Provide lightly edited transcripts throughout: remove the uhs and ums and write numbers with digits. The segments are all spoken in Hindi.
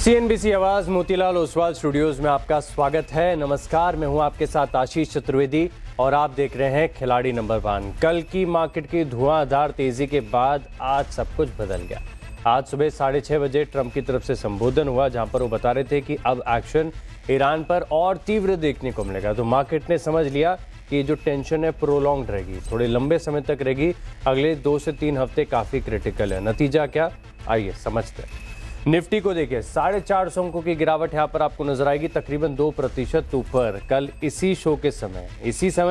सीएनबीसी आवाज मोतीलाल ओसवाल स्टूडियोज में आपका स्वागत है। नमस्कार, मैं हूं आपके साथ आशीष चतुर्वेदी और आप देख रहे हैं खिलाड़ी नंबर 1। कल की मार्केट की धुआंधार तेजी के बाद आज सब कुछ बदल गया। आज सुबह 6:30 बजे ट्रंप की तरफ से संबोधन हुआ, जहां पर वो बता रहे थे कि अब एक्शन ईरान पर और तीव्र देखने को मिलेगा। तो मार्केट ने समझ लिया कि जो टेंशन है प्रोलॉन्ग्ड रहेगी, थोड़े लंबे समय तक रहेगी। अगले 2 से 3 हफ्ते काफी क्रिटिकल है। नतीजा क्या, आइए समझते हैं। निफ्टी को देखिए, 450 अंकों की गिरावट यहाँ पर आपको नजर आएगी, तकरीबन 2% ऊपर। कल इसी शो के समय,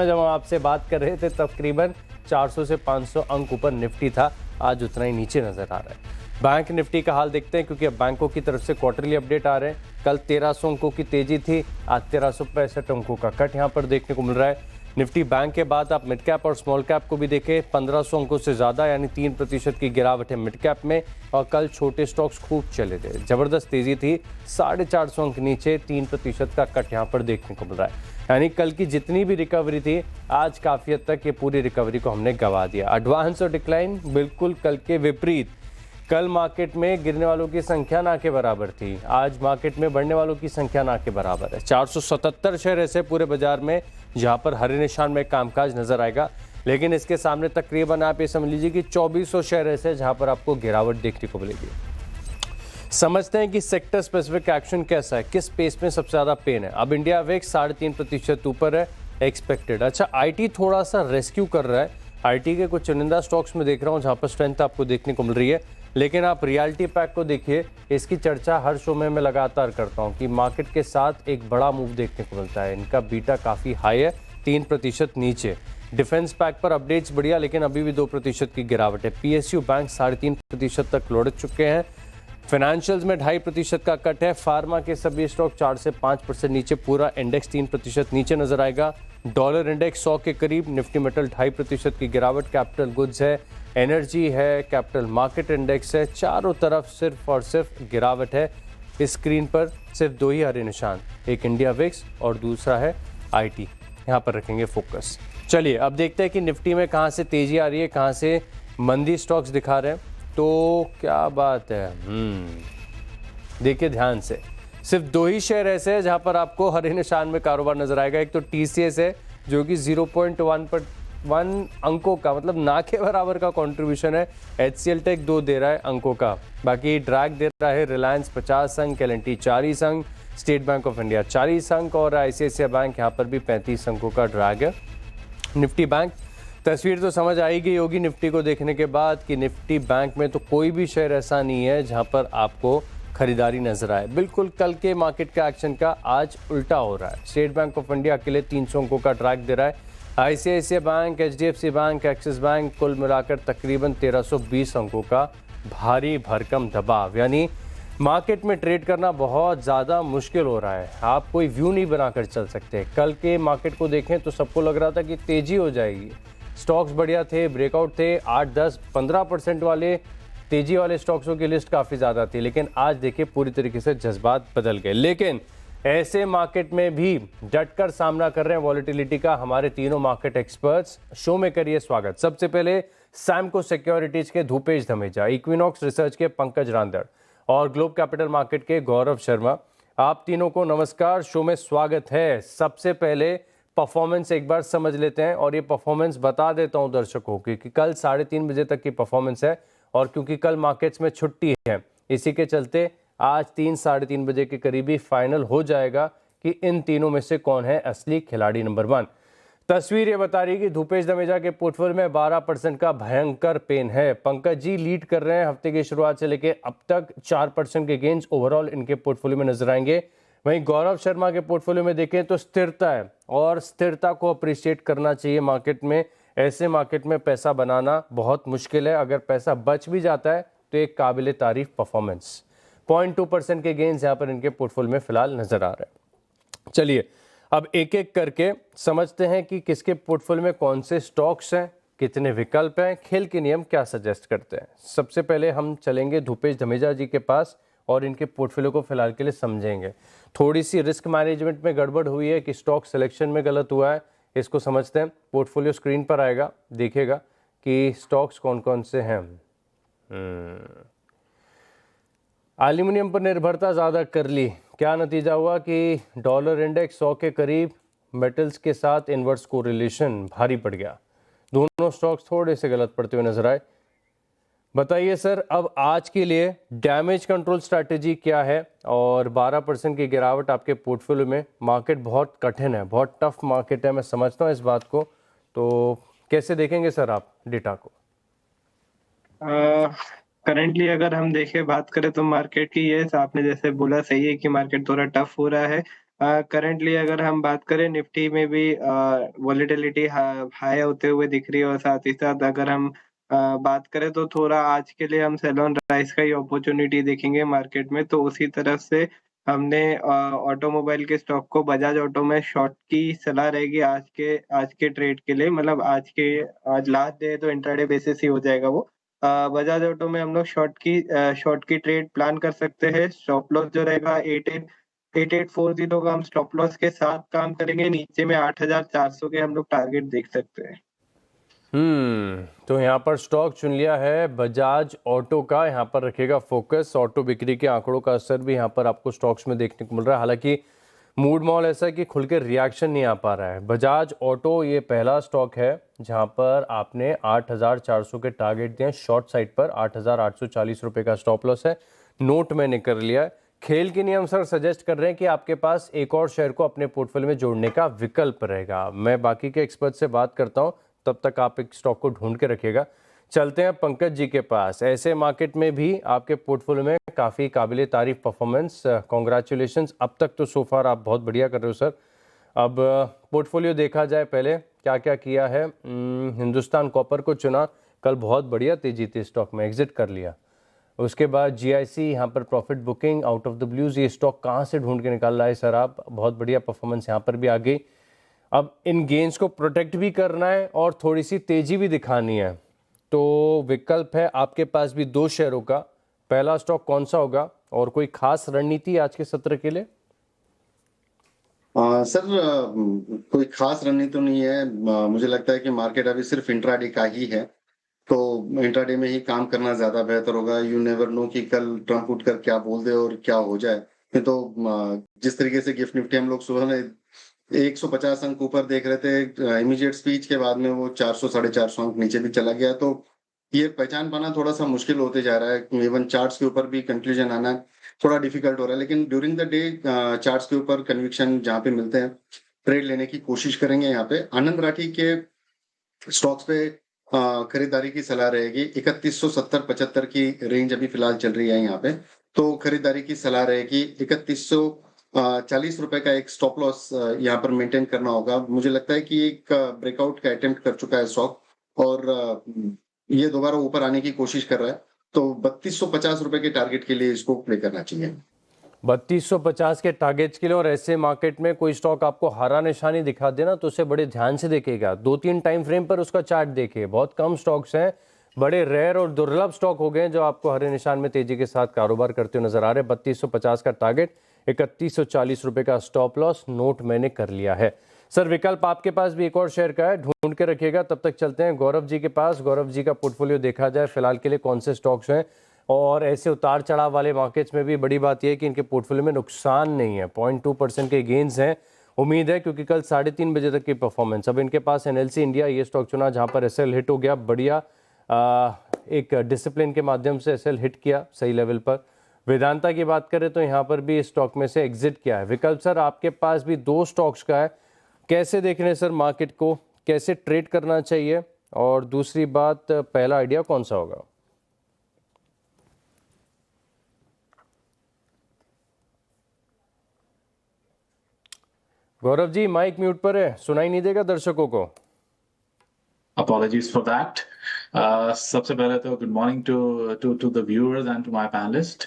जब हम आपसे बात कर रहे थे, तकरीबन 400 से 500 अंक ऊपर निफ्टी था। आज उतना ही नीचे नजर आ रहा है। बैंक निफ्टी का हाल देखते हैं, क्योंकि अब बैंकों की तरफ से क्वार्टरली अपडेट आ रहे हैं। कल 1300 अंकों की तेजी थी, आज 1365 अंकों का कट यहाँ पर देखने को मिल रहा है। निफ्टी बैंक के बाद आप मिड कैप और स्मॉल कैप को भी देखें, 1500 अंकों से ज्यादा यानी 3% की गिरावट है मिड कैप में। और कल छोटे स्टॉक्स खूब चले थे, जबरदस्त तेजी थी। 450 अंक नीचे, 3% का कट यहाँ पर देखने को मिल रहा है। यानी कल की जितनी भी रिकवरी थी, आज काफी हद तक ये पूरी रिकवरी को हमने गंवा दिया। एडवांस और डिक्लाइन बिल्कुल कल के विपरीत। कल मार्केट में गिरने वालों की संख्या ना के बराबर थी, आज मार्केट में बढ़ने वालों की संख्या ना के बराबर है। 477 शेयर ऐसे पूरे बाजार में जहां पर हरे निशान में कामकाज नजर आएगा, लेकिन इसके सामने तकरीबन आप ये समझ लीजिए कि 2400 शेयर ऐसे जहां पर आपको गिरावट देखने को मिलेगी। समझते हैं कि सेक्टर स्पेसिफिक एक्शन कैसा है, किस स्पेस में सबसे ज्यादा पेन है। अब इंडिया वेक्स 3.5% ऊपर है, एक्सपेक्टेड। अच्छा, आईटी थोड़ा सा रेस्क्यू कर रहा है। आईटी के कुछ चुनिंदा स्टॉक्स में देख रहा हूं जहां पर स्ट्रेंथ आपको देखने को मिल रही है। लेकिन आप रियलिटी पैक को देखिए, इसकी चर्चा हर शो में मैं लगातार करता हूं कि मार्केट के साथ एक बड़ा मूव देखने को मिलता है। इनका बीटा काफी हाई है, 3% नीचे। डिफेंस पैक पर अपडेट्स बढ़िया, लेकिन अभी भी 2% की गिरावट है। पीएसयू बैंक 3.5% तक लौट चुके हैं। फाइनेंशियल्स में 2.5% का कट है। फार्मा के सभी स्टॉक 4 से 5% नीचे, पूरा इंडेक्स 3% नीचे नजर आएगा। डॉलर इंडेक्स 100 के करीब, निफ्टी मेटल 2.5% की गिरावट। कैपिटल गुड्स है, एनर्जी है, कैपिटल मार्केट इंडेक्स है, चारों तरफ सिर्फ और सिर्फ गिरावट है। इस स्क्रीन पर सिर्फ 2 ही हरे निशान, एक इंडिया विक्स और दूसरा है आईटी। यहाँ पर रखेंगे फोकस। चलिए अब देखते हैं कि निफ्टी में कहाँ से तेजी आ रही है, कहाँ से मंदी स्टॉक्स दिखा रहे हैं। तो क्या बात है, देखिए ध्यान से, सिर्फ 2 ही शेयर ऐसे हैं जहां पर आपको हरे निशान में कारोबार नजर आएगा। एक तो टीसीएस है जो कि 0.1 अंकों का, मतलब ना के बराबर का कंट्रीब्यूशन है। एचसीएल टेक 2 दे रहा है अंकों का। बाकी ड्रैग दे रहा है रिलायंस 50 अंक, एल&टी 40 अंक, स्टेट बैंक ऑफ इंडिया 40 अंक और आईसीआईसीआई बैंक यहाँ पर भी 35 अंकों का ड्रैग है। निफ्टी बैंक, तस्वीर तो समझ आएगी होगी निफ्टी को देखने के बाद कि निफ्टी बैंक में तो कोई भी शेयर ऐसा नहीं है जहां पर आपको खरीदारी नजर आए। बिल्कुल कल के मार्केट का एक्शन का आज उल्टा हो रहा है। स्टेट बैंक ऑफ इंडिया अकेले 300 अंकों का ड्रैग दे रहा है। ICICI bank, HDFC bank, axis bank कुल मिलाकर तकरीबन 1320 अंकों का भारी भरकम दबाव। यानी मार्केट में ट्रेड करना बहुत ज़्यादा मुश्किल हो रहा है। आप कोई व्यू नहीं बनाकर चल सकते। कल के मार्केट को देखें तो सबको लग रहा था कि तेजी हो जाएगी, स्टॉक्स बढ़िया थे, ब्रेकआउट थे, 8, 10, 15% वाले तेजी वाले स्टॉक्सों की लिस्ट काफ़ी ज़्यादा थी। लेकिन आज देखिए पूरी तरीके से जज्बात बदल गए। लेकिन ऐसे मार्केट में भी डटकर सामना कर रहे हैं वॉलेटिलिटी का हमारे तीनों मार्केट एक्सपर्ट्स। शो में करिए स्वागत। सबसे पहले सैमको सिक्योरिटीज के धूपेश धमेजा, इक्विनॉक्स रिसर्च के पंकज रांदड़ और ग्लोब कैपिटल मार्केट के गौरव शर्मा। आप तीनों को नमस्कार, शो में स्वागत है। सबसे पहले परफॉर्मेंस एक बार समझ लेते हैं और ये परफॉर्मेंस बता देता हूं दर्शकों की कि कल 3:30 बजे तक की परफॉर्मेंस है और क्योंकि कल मार्केट्स में छुट्टी है, इसी के चलते आज 3, 3:30 बजे के करीब ही फाइनल हो जाएगा कि इन तीनों में से कौन है असली खिलाड़ी नंबर 1। तस्वीर ये बता रही है कि धूपेश धमेजा के पोर्टफोलियो में 12% का भयंकर पेन है। पंकज जी लीड कर रहे हैं हफ्ते की शुरुआत से लेकर अब तक, 4% के गेन्स ओवरऑल इनके पोर्टफोलियो में नजर आएंगे। वहीं गौरव शर्मा के पोर्टफोलियो में देखें तो स्थिरता है और स्थिरता को अप्रिशिएट करना चाहिए मार्केट में। ऐसे मार्केट में पैसा बनाना बहुत मुश्किल है, अगर पैसा बच भी जाता है तो एक काबिले तारीफ परफॉर्मेंस। 0.2% के गेन्स यहाँ पर इनके पोर्टफोलियो में फिलहाल नजर आ रहे हैं। चलिए अब एक एक करके समझते हैं कि किसके पोर्टफोलियो में कौन से स्टॉक्स हैं, कितने विकल्प हैं, खेल के नियम क्या सजेस्ट करते हैं। सबसे पहले हम चलेंगे धूपेश धमेजा जी के पास और इनके पोर्टफोलियो को फिलहाल के लिए समझेंगे। थोड़ी सी रिस्क मैनेजमेंट में गड़बड़ हुई है कि स्टॉक सिलेक्शन में गलत हुआ है, इसको समझते हैं। पोर्टफोलियो स्क्रीन पर आएगा, देखिएगा कि स्टॉक्स कौन कौन से हैं। एल्यूमिनियम पर निर्भरता ज़्यादा कर ली, क्या नतीजा हुआ कि डॉलर इंडेक्स 100 के करीब, मेटल्स के साथ इन्वर्स कोरिलेशन भारी पड़ गया। दोनों स्टॉक्स थोड़े से गलत पड़ते हुए नजर आए। बताइए सर, अब आज के लिए डैमेज कंट्रोल स्ट्रैटेजी क्या है? और 12% की गिरावट आपके पोर्टफोलियो में, मार्केट बहुत कठिन है, बहुत टफ मार्केट है, मैं समझता हूँ इस बात को, तो कैसे देखेंगे सर आप डेटा को? करंटली अगर हम देखें बात करें तो मार्केट की, ये आपने जैसे बोला सही है कि मार्केट थोड़ा टफ हो रहा है। करंटली अगर हम बात करें निफ्टी में भी वॉलेटिलिटी हाई होते हुए दिख रही है, और साथ ही साथ अगर हम बात करें तो थोड़ा आज के लिए हम सेल ऑन राइज का ही अपॉर्चुनिटी देखेंगे मार्केट में। तो उसी तरफ से हमने ऑटोमोबाइल के स्टॉक को, बजाज ऑटो में शॉर्ट की सलाह रहेगी आज के ट्रेड के लिए। मतलब आज लास्ट डे है तो इंट्राडे बेसिस ही हो जाएगा वो। बजाज ऑटो में हम लोग शॉर्ट की ट्रेड प्लान कर सकते हैं। स्टॉप लॉस जो रहेगा 8840 का हम स्टॉप लॉस के साथ काम करेंगे। नीचे में 8400 के हम लोग टारगेट देख सकते हैं। तो यहाँ पर स्टॉक चुन लिया है बजाज ऑटो का, यहाँ पर रखेगा फोकस। ऑटो बिक्री के आंकड़ों का असर भी यहाँ पर आपको स्टॉक्स में देखने को मिल रहा है। हालांकि मूड मॉल ऐसा है कि खुल के रिएक्शन नहीं आ पा रहा है। बजाज ऑटो ये पहला स्टॉक है जहाँ पर आपने 8400 के टारगेट दिए शॉर्ट साइड पर। 8840 रुपये का स्टॉप लॉस है, नोट मैंने कर लिया है। खेल के नियम सर सजेस्ट कर रहे हैं कि आपके पास एक और शेयर को अपने पोर्टफोलियो में जोड़ने का विकल्प रहेगा। मैं बाकी के एक्सपर्ट से बात करता हूँ, तब तक आप एक स्टॉक को ढूंढ के रखिएगा। चलते हैं पंकज जी के पास। ऐसे मार्केट में भी आपके पोर्टफोलियो में काफ़ी काबिले तारीफ परफॉर्मेंस, कॉन्ग्रेचुलेशंस। अब तक तो सो फार आप बहुत बढ़िया कर रहे हो सर। अब पोर्टफोलियो देखा जाए, पहले क्या क्या किया है। हिंदुस्तान कॉपर को चुना, कल बहुत बढ़िया तेजी थी स्टॉक में, एग्जिट कर लिया। उसके बाद जीआईसी, यहाँ पर profit booking out of the blues. ये स्टॉक कहाँ से ढूंढ के निकाल रहा है सर आप? बहुत बढ़िया परफॉर्मेंस यहाँ पर भी आ गई। अब इन गेंस को प्रोटेक्ट भी करना है और थोड़ी सी तेजी भी दिखानी है, तो विकल्प है आपके पास भी दो शेयरों का। पहला स्टॉक कौन सा होगा और कोई खास रणनीति आज के सत्र के लिए? सर, कोई खास रणनीति तो नहीं है। मुझे लगता है कि मार्केट अभी सिर्फ इंट्राडे का ही है, तो इंट्राडे में ही काम करना ज्यादा बेहतर होगा। यू नेवर नो कि कल ट्रम्प उठकर क्या बोल दे और क्या हो जाए। नहीं तो जिस तरीके से गिफ्ट निफ्टी हम लोग सुबह में 150 अंक ऊपर देख रहे थे, इमीडिएट स्पीच के बाद में वो 400 450 अंक नीचे भी चला गया। तो ये पहचान पाना थोड़ा सा मुश्किल होते जा रहा है। इवन चार्ट्स के ऊपर भी कंक्लूजन आना थोड़ा डिफिकल्ट हो रहा है, लेकिन ड्यूरिंग द डे चार्ट्स के ऊपर कन्विक्शन जहाँ पे मिलते हैं ट्रेड लेने की कोशिश करेंगे। यहाँ पे आनंद राठी के स्टॉक्स पे खरीदारी की सलाह रहेगी। 3170-75 की रेंज अभी फिलहाल चल रही है यहाँ पे, तो खरीदारी की सलाह रहेगी। 3140 रुपए का एक स्टॉप लॉस यहाँ पर मेंटेन करना होगा। मुझे लगता है कि एक ब्रेकआउट का अटेम्प्ट कर चुका है स्टॉक, और ये दोबारा ऊपर आने की कोशिश कर रहा है, तो 3250 रुपए के टारगेट के लिए इसको प्ले करना चाहिए। 3250 के टारगेट्स के लिए। और ऐसे मार्केट में कोई स्टॉक आपको हरा निशानी दिखा देना तो उसे बड़े ध्यान से देखेगा, 2-3 टाइम फ्रेम पर उसका चार्ट देखिए। बहुत कम स्टॉक्स हैं, बड़े रेयर और दुर्लभ स्टॉक हो गए जो आपको हरे निशान में तेजी के साथ कारोबार करते हुए नजर आ रहे हैं। 3250 का टारगेट, 3140 रुपए का स्टॉप लॉस, नोट मैंने कर लिया है। सर विकल्प आपके पास भी एक और शेयर का है, ढूंढ के रखिएगा। तब तक चलते हैं गौरव जी के पास। गौरव जी का पोर्टफोलियो देखा जाए फिलहाल के लिए कौन से स्टॉक्स हैं? और ऐसे उतार चढ़ाव वाले मार्केट्स में भी बड़ी बात यह है कि इनके पोर्टफोलियो में नुकसान नहीं है, 0.2% के गेंस हैं। उम्मीद है क्योंकि कल 3:30 बजे तक की परफॉर्मेंस। अब इनके पास एनएलसी इंडिया ये स्टॉक चुना जहां पर एसएल हिट हो गया, बढ़िया एक डिसिप्लिन के माध्यम से एसएल हिट किया सही लेवल पर। वेदांता की बात करें तो यहाँ पर भी इस स्टॉक में से एग्जिट किया है। विकल्प सर आपके पास भी दो स्टॉक्स का है, कैसे देख रहे हैं सर मार्केट को, कैसे ट्रेड करना चाहिए? और दूसरी बात, पहला आइडिया कौन सा होगा? गौरव जी माइक म्यूट पर है, सुनाई नहीं देगा दर्शकों को। Apologies for that. सबसे पहले तो good morning to the viewers and to my panelist.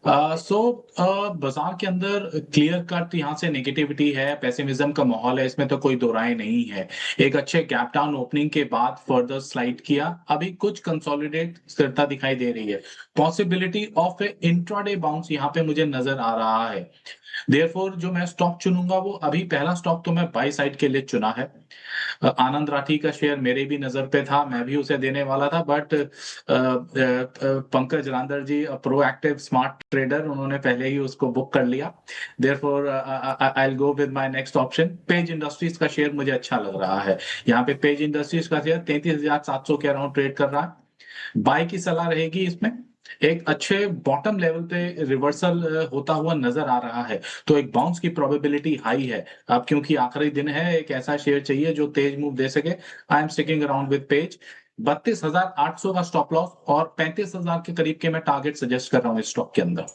बाजार के अंदर क्लियर कट यहाँ से नेगेटिविटी है, पेसिमिज्म का माहौल है, इसमें तो कोई दो राय नहीं है। एक अच्छे गैप डाउन ओपनिंग के बाद फर्दर स्लाइड किया, अभी कुछ कंसोलिडेट स्थिरता दिखाई दे रही है। Possibility of A intraday bounce यहाँ पे मुझे नजर आ रहा है। देयरफॉर जो मैं स्टॉक चुनूंगा वो अभी पहला स्टॉक तो मैं बाई साइड के लिए चुना है। आनंद राठी का शेयर मेरे भी नजर पे था, मैं भी उसे देने करने वाला था, but Pankaj Rander ji, proactive smart trader, उन्होंने पहले ही उसको बुक कर लिया। Therefore I will go with my next option. Page Industries का शेयर मुझे अच्छा लग रहा है। यहाँ पे पेज इंडस्ट्रीज का शेयर 33,700 के अराउंड ट्रेड कर रहा है। बाय की सलाह रहेगी इसमें। एक अच्छे बॉटम लेवल पे रिवर्सल होता हुआ नजर आ रहा है, तो एक बाउंस की प्रोबेबिलिटी हाई है। अब क्योंकि आखिरी दिन है, एक ऐसा शेयर चाहिए जो तेज मूव दे सके। I am sticking around with page. 32,800 का स्टॉप लॉस और 35,000 के करीब के मैं टारगेट सजेस्ट कर रहा हूँ इस स्टॉक के अंदर।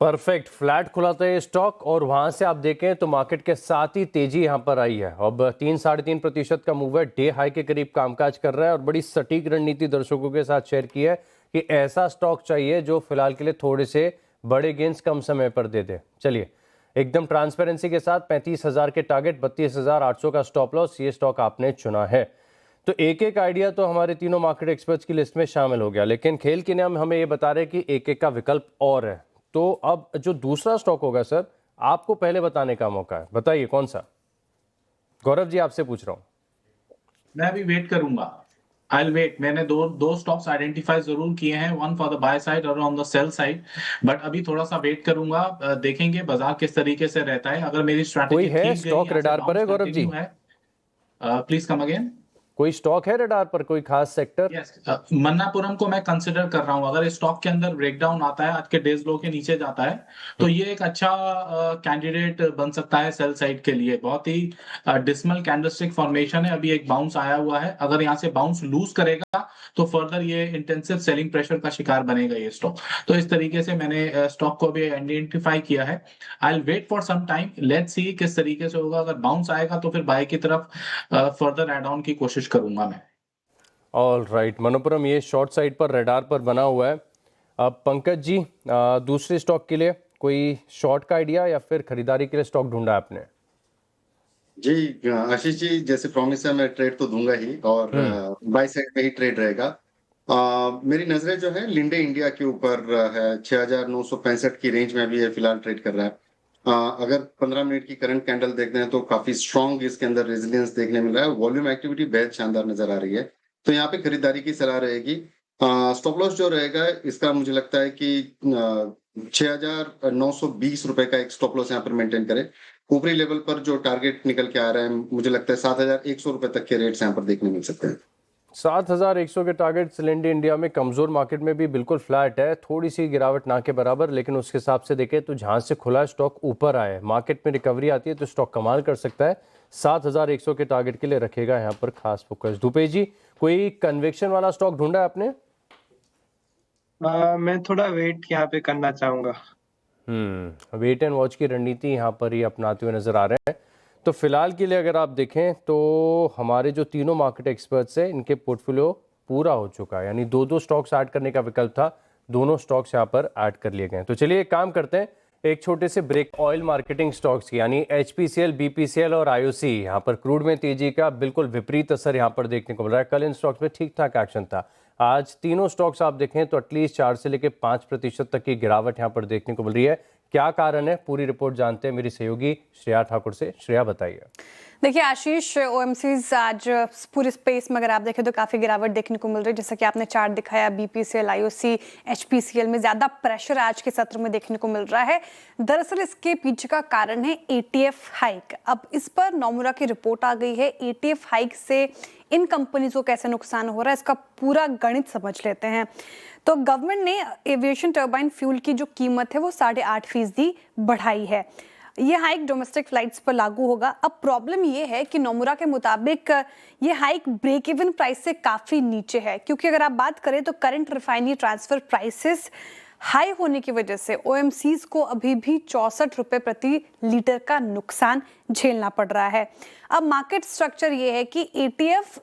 परफेक्ट, फ्लैट खुला था ये स्टॉक और वहां से आप देखें तो मार्केट के साथ ही तेजी यहां पर आई है। अब 3-3.5% का मूव है, डे हाई के करीब कामकाज कर रहा है और बड़ी सटीक रणनीति दर्शकों के साथ शेयर की है कि ऐसा स्टॉक चाहिए जो फिलहाल के लिए थोड़े से बड़े गेंस कम समय पर दे दे। चलिए, एकदम ट्रांसपेरेंसी के साथ 35,000 के टारगेट, 32,800 का स्टॉप लॉस, ये स्टॉक आपने चुना है। तो एक एक आइडिया तो हमारे तीनों मार्केट एक्सपर्ट्स की लिस्ट में शामिल हो गया, लेकिन खेल के नियम हमें ये बता रहे कि एक एक का विकल्प और है। तो अब जो दूसरा स्टॉक होगा सर, आपको पहले बताने का मौका है, बताइए कौन सा। गौरव जी, आपसे पूछ रहा हूँ। मैं अभी वेट करूंगा, आई विल वेट। मैंने दो स्टॉक्स आइडेंटिफाई जरूर किए हैं, one for the buy side और on the sell side, but अभी थोड़ा सा वेट करूंगा। देखेंगे बाजार किस तरीके से रहता है। अगर मेरी कोई स्ट्रैटेजी है ठीक स्टॉक गई, रडार पर है Gaurav ji? Please come again. कोई स्टॉक है रडार पर, कोई खास सेक्टर? यस, मन्नापुरम को मैं कंसिडर कर रहा हूं। अगर स्टॉक के अंदर ब्रेकडाउन आता है, आज के डेज लो के नीचे जाता है, तो ये एक अच्छा कैंडिडेट बन सकता है सेल साइड के लिए। बहुत ही डिसमल कैंडलस्टिक फॉर्मेशन है, अभी एक बाउंस आया हुआ है। अगर यहाँ से बाउंस लूज करेगा तो फर्दर ये इंटेंसिव सेलिंग प्रेशर का शिकार बनेगा ये स्टॉक। तो इस तरीके से मैंने स्टॉक को भी आइडेंटिफाई किया है। I will wait for some time, let's see किस तरीके से होगा। अगर बाउंस आएगा तो फिर बाय की तरफ फर्दर एड ऑन की कोशिश करूंगा मैं। ऑल राइट, मनोपुरम ये शॉर्ट साइड पर रडार पर बना हुआ है। अब पंकज जी, दूसरे स्टॉक के लिए कोई शॉर्ट का आइडिया या फिर खरीदारी के लिए स्टॉक ढूंढा आपने? जी आशीष जी, जैसे प्रॉमिस है मैं ट्रेड तो दूंगा ही और बाय साइड पे ही ट्रेड रहेगा। मेरी नजरें जो है लिंडे इंडिया के ऊपर है। 6,965 की रेंज में भी ये फिलहाल ट्रेड कर रहा है। अगर 15 मिनट की करंट कैंडल देखते हैं तो काफी स्ट्रॉन्ग इसके अंदर रेजिलियंस देखने मिल रहा है। वॉल्यूम एक्टिविटी बेहद शानदार नजर आ रही है, तो यहाँ पे खरीदारी की सलाह रहेगी। स्टॉप लॉस जो रहेगा इसका मुझे लगता है कि 6,920 रुपए का एक स्टॉप लॉस यहाँ पर मेंटेन करें। ऊपरी लेवल पर जो टारगेट निकल के आ रहा है, मुझे लगता है 7,100 रुपए तक के रेट्स यहाँ पर देखने मिल सकते हैं। 7,100 के टारगेट सिलेंडर इंडिया में कमजोर मार्केट में भी बिल्कुल फ्लैट है, थोड़ी सी गिरावट ना के बराबर, लेकिन उसके हिसाब से देखें तो जहां से खुला स्टॉक ऊपर आए, मार्केट में रिकवरी आती है तो स्टॉक कमाल कर सकता है। 7,100 के टारगेट के लिए रखेगा यहाँ पर खास फोकस। दुपे जी, कोई कन्विक्शन वाला स्टॉक ढूंढा है आपने? मैं थोड़ा वेट यहाँ पे करना चाहूंगा। वेट एंड वॉच की रणनीति यहाँ पर ही अपनाते हुए नजर आ रहे हैं। तो फिलहाल के लिए अगर आप देखें तो हमारे जो तीनों मार्केट एक्सपर्ट्स हैं, इनके पोर्टफोलियो पूरा हो चुका है, यानी 2-2 स्टॉक्स ऐड करने का विकल्प था, दोनों स्टॉक्स यहाँ पर ऐड कर लिए गए। तो चलिए एक काम करते हैं, एक छोटे से ब्रेक। ऑयल मार्केटिंग स्टॉक्स की यानी HPCL, BPCL और IOC, यहाँ पर क्रूड में तेजी का बिल्कुल विपरीत असर यहाँ पर देखने को मिल रहा है। कल इन स्टॉक्स में ठीक ठाक एक्शन था, आज तीनों स्टॉक्स आप देखें तो एटलीस्ट 4 से लेकर 5% तक की गिरावट यहाँ पर देखने को मिल रही है। क्या कारण है, पूरी रिपोर्ट जानते हैं मेरी सहयोगी श्रेया ठाकुर से। श्रेया, बताइए। देखिए आशीष, OMCs आज पूरे स्पेस में अगर आप देखें तो काफ़ी गिरावट देखने को मिल रही है। जैसा कि आपने चार्ट दिखाया, BPCL, IOC, HPCL में ज़्यादा प्रेशर आज के सत्र में देखने को मिल रहा है। दरअसल इसके पीछे का कारण है ETF हाइक। अब इस पर नोमुरा की रिपोर्ट आ गई है। ETF हाइक से इन कंपनीज को कैसे नुकसान हो रहा है, इसका पूरा गणित समझ लेते हैं। तो गवर्नमेंट ने एविएशन टर्बाइन फ्यूल की जो कीमत है वो 8.5% बढ़ाई है। ये हाइक डोमेस्टिक फ्लाइट्स पर लागू होगा। अब प्रॉब्लम ये है कि नोमुरा के मुताबिक ये हाइक ब्रेक इवन प्राइस से काफ़ी नीचे है, क्योंकि अगर आप बात करें तो current refinery transfer prices high होने की वजह से OMCs को अभी भी 64 रुपए प्रति लीटर का नुकसान झेलना पड़ रहा है। अब मार्केट स्ट्रक्चर ये है कि ETF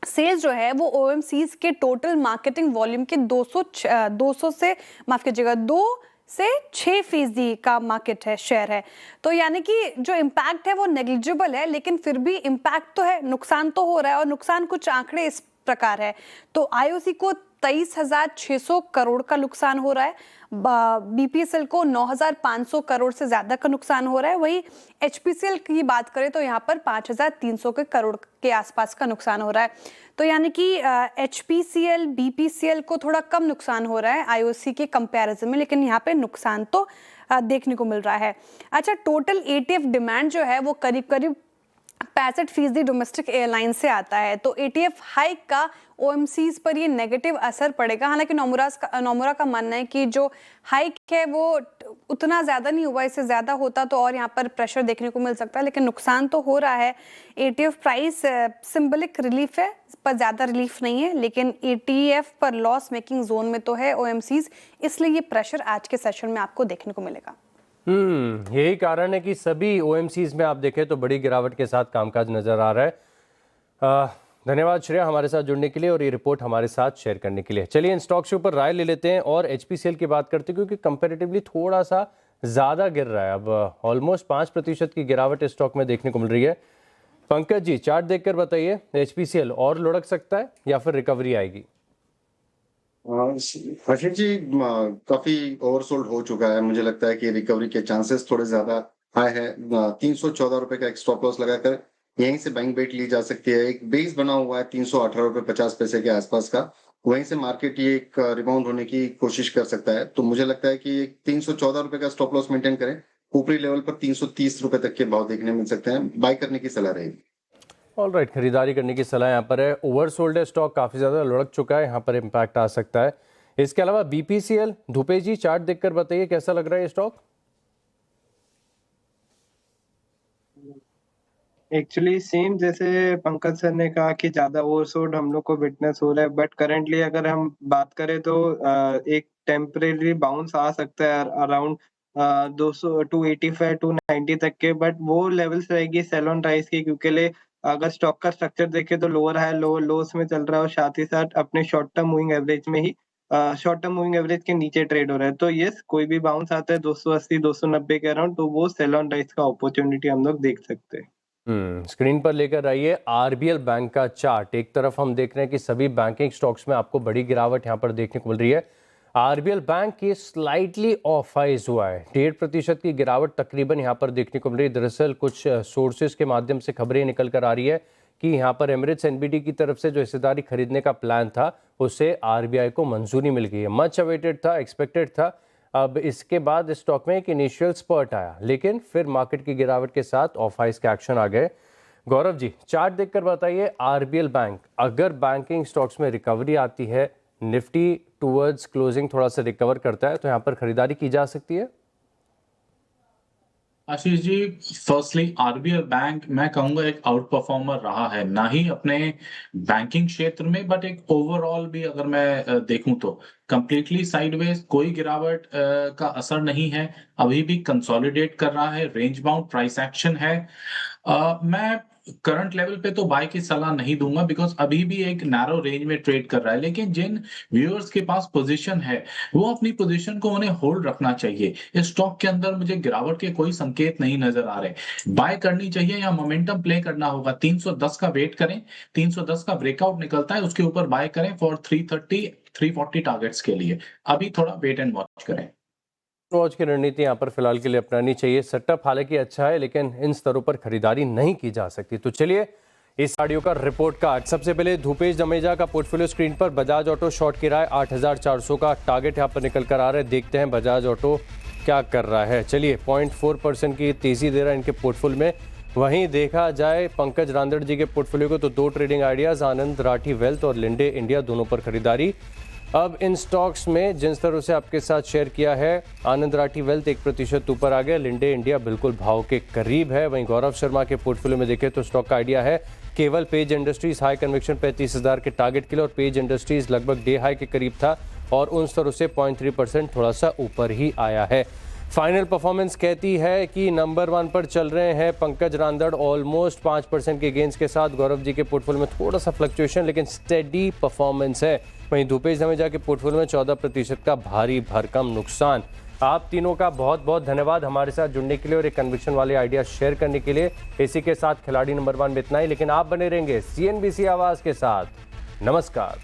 सेल्स जो है वो OMCs के टोटल मार्केटिंग वॉल्यूम के 200 से माफ कीजिएगा 2 से 6% का मार्केट है, शेयर है। तो यानी कि जो इम्पैक्ट है वो नेग्लिजिबल है, लेकिन फिर भी इम्पैक्ट तो है, नुकसान तो हो रहा है। और नुकसान कुछ आंकड़े इस प्रकार है। तो IOC को 23,600 करोड़ का नुकसान हो रहा है। बीपीसीएल को 9,500 करोड़ से ज्यादा का नुकसान हो रहा है। वही एचपीसीएल की बात करें तो यहाँ पर 5,300 करोड़ के आसपास का नुकसान हो रहा है। तो यानी कि एचपीसीएल बीपीसीएल को थोड़ा कम नुकसान हो रहा है आईओसी के कंपैरिजन में, लेकिन यहाँ पे नुकसान तो देखने को मिल रहा है। अच्छा, टोटल एटीएफ डिमांड जो है वो करीब करीब 65% डोमेस्टिक एयरलाइन से आता है। तो एटीएफ हाइक का ओएमसीज पर ये नेगेटिव असर पड़ेगा। हालांकि नोमुरा का मानना है कि जो हाइक है वो उतना ज़्यादा नहीं हुआ, इससे ज़्यादा होता तो और यहाँ पर प्रेशर देखने को मिल सकता है, लेकिन नुकसान तो हो रहा है। एटीएफ प्राइस सिंबलिक रिलीफ है, इस पर ज़्यादा रिलीफ नहीं है, लेकिन एटीएफ पर लॉस मेकिंग जोन में तो है ओएमसीज, इसलिए ये प्रेशर आज के सेशन में आपको देखने को मिलेगा। यही कारण है कि सभी ओएमसीज में आप देखें तो बड़ी गिरावट के साथ कामकाज नजर आ रहा है। धन्यवाद श्रेया हमारे साथ जुड़ने के लिए और ये रिपोर्ट हमारे साथ शेयर करने के लिए। चलिए इन स्टॉक्स के ऊपर राय ले लेते हैं और एचपीसीएल की बात करते हैं, क्योंकि कंपैरेटिवली थोड़ा सा ज़्यादा गिर रहा है। अब ऑलमोस्ट 5% की गिरावट इस स्टॉक में देखने को मिल रही है। पंकज जी, चार्ट देखकर बताइए, एचपीसीएल और लुढ़क सकता है या फिर रिकवरी आएगी? आशीष जी, काफी ओवरसोल्ड हो चुका है। मुझे लगता है कि रिकवरी के चांसेस थोड़े ज्यादा हाई है। 314 रुपए का एक स्टॉप लॉस लगाकर यहीं से बाइंग बेट ली जा सकती है। एक बेस बना हुआ है 318 रुपए 50 पैसे के आसपास का, वहीं से मार्केट ये एक रिबाउंड होने की कोशिश कर सकता है। तो मुझे लगता है कि 314 रुपए का स्टॉप लॉस मेंटेन करें। ऊपरी लेवल पर 330 रुपए तक के भाव देखने मिल सकते हैं। बाय करने की सलाह रहेगी। ऑलराइट, खरीदारी करने की सलाह यहाँ पर है। ओवरसोल्ड है स्टॉक, काफ़ी ज़्यादा लुढ़क चुका है, यहाँ पर इम्पैक्ट आ सकता है। इसके अलावा बीपीसीएल, धुपेश जी चार्ट देखकर बताइए कैसा लग रहा है ये स्टॉक? एक्चुअली सेम जैसे पंकज सर ने कहा कि ज्यादा ओवरसोल्ड हम लोग को विटनेस हो रहा है, बट करंटली अगर हम बात करें तो एक टेम्परेरी बाउंस आ सकता है अराउंड 200 285 290 तक के, बट वो लेवल्स रहेगी सेल ऑन राइज की, क्योंकि अगर स्टॉक का स्ट्रक्चर देखें तो लोअर हाई लोस में चल रहा है और साथ ही साथ अपने शॉर्ट टर्म मूविंग एवरेज में ही शॉर्ट टर्म मूविंग एवरेज के नीचे ट्रेड हो रहा है। तो यस, कोई भी बाउंस आता है 280 290 के अराउंड, तो वो सेल ऑन राइज का अपॉर्चुनिटी हम लोग देख सकते हैं। स्क्रीन पर लेकर आइए आरबीएल बैंक का चार्ट। एक तरफ हम देख रहे हैं कि सभी बैंकिंग स्टॉक्स में आपको बड़ी गिरावट यहाँ पर देखने को मिल रही है। आरबीएल बैंक ये स्लाइटली ऑफ हाइज हुआ है, 1.5% की गिरावट तकरीबन यहाँ पर देखने को मिल रही है। दरअसल कुछ सोर्सेज के माध्यम से खबरें निकल कर आ रही है कि यहाँ पर एमिरेट्स एनबीडी की तरफ से जो हिस्सेदारी खरीदने का प्लान था उसे आरबीआई को मंजूरी मिल गई है। मच अवेटेड था, एक्सपेक्टेड था। अब इसके बाद इस स्टॉक में एक इनिशियल स्पर्ट आया, लेकिन फिर मार्केट की गिरावट के साथ ऑफ हाइज के एक्शन आ गए। गौरव जी, चार्ट देखकर बताइए आरबीएल बैंक, अगर बैंकिंग स्टॉक्स में रिकवरी आती है, निफ्टी टूवर्ड्स क्लोजिंग थोड़ा सा रिकवर करता है, तो यहाँ पर खरीदारी की जा सकती है? Ashish ji, firstly RBL bank मैं कहूंगा एक आउट परफॉर्मर रहा है, ना ही अपने बैंकिंग क्षेत्र में बट एक ओवरऑल भी अगर मैं देखूं तो कंप्लीटली साइडवेज, कोई गिरावट का असर नहीं है। अभी भी कंसोलिडेट कर रहा है, रेंज बाउंड प्राइस एक्शन है। मैं करंट लेवल पे तो बाय की सलाह नहीं दूंगा बिकॉज अभी भी एक नैरो रेंज में ट्रेड कर रहा है, लेकिन जिन व्यूअर्स के पास पोजीशन है वो अपनी पोजीशन को उन्हें होल्ड रखना चाहिए। इस स्टॉक के अंदर मुझे गिरावट के कोई संकेत नहीं नजर आ रहे। बाय करनी चाहिए या मोमेंटम प्ले करना होगा। 310 का वेट करें, 310 का ब्रेकआउट निकलता है उसके ऊपर बाय करें फॉर 330 340 टारगेट्स के लिए। अभी थोड़ा वेट एंड वॉच करें। वॉच की रणनीति यहाँ पर फिलहाल के लिए अपनानी चाहिए। सेटअप हालांकि अच्छा है, लेकिन इन स्तरों पर खरीदारी नहीं की जा सकती। तो चलिए इस ऑडियो का रिपोर्ट कार्ड। सबसे पहले धुपेश दमेजा का पोर्टफोलियो स्क्रीन पर। बजाज ऑटो शॉर्ट की राय 8400 का टारगेट यहाँ पर निकल कर आ रहा है। देखते हैं बजाज ऑटो क्या कर रहा है। चलिए 0.4% की तेजी दे रहा है इनके पोर्टफोलियो में। वहीं देखा जाए पंकज रांदड़ जी के पोर्टफोलियो को तो 2 ट्रेडिंग आइडियाज, आनंद राठी वेल्थ और लिंडे इंडिया, दोनों पर खरीदारी। अब इन स्टॉक्स में जिन तरह से आपके साथ शेयर किया है, आनंद राठी वेल्थ 1% ऊपर आ गया, लिंडे इंडिया बिल्कुल भाव के करीब है। वहीं गौरव शर्मा के पोर्टफोलियो में देखें तो स्टॉक का आइडिया है केवल पेज इंडस्ट्रीज हाई कन्विक्शन 35,000 के टारगेट के लिए, और पेज इंडस्ट्रीज लगभग डे हाई के करीब था और उन स्तरों से 0.3% थोड़ा सा ऊपर ही आया है। फाइनल परफॉर्मेंस कहती है कि नंबर 1 पर चल रहे हैं पंकज रांदड़ ऑलमोस्ट 5% के गेंस के साथ। गौरव जी के पोर्टफोलियो में थोड़ा सा फ्लक्चुएशन, लेकिन स्टेडी परफॉर्मेंस है। वहीं धुपेश दमेजा के पोर्टफोलियो में 14% का भारी भरकम नुकसान। आप तीनों का बहुत बहुत धन्यवाद हमारे साथ जुड़ने के लिए और एक कन्विक्शन वाले आइडिया शेयर करने के लिए। इसी के साथ खिलाड़ी नंबर 1 में इतना ही, लेकिन आप बने रहेंगे CNBC आवाज़ के साथ। नमस्कार।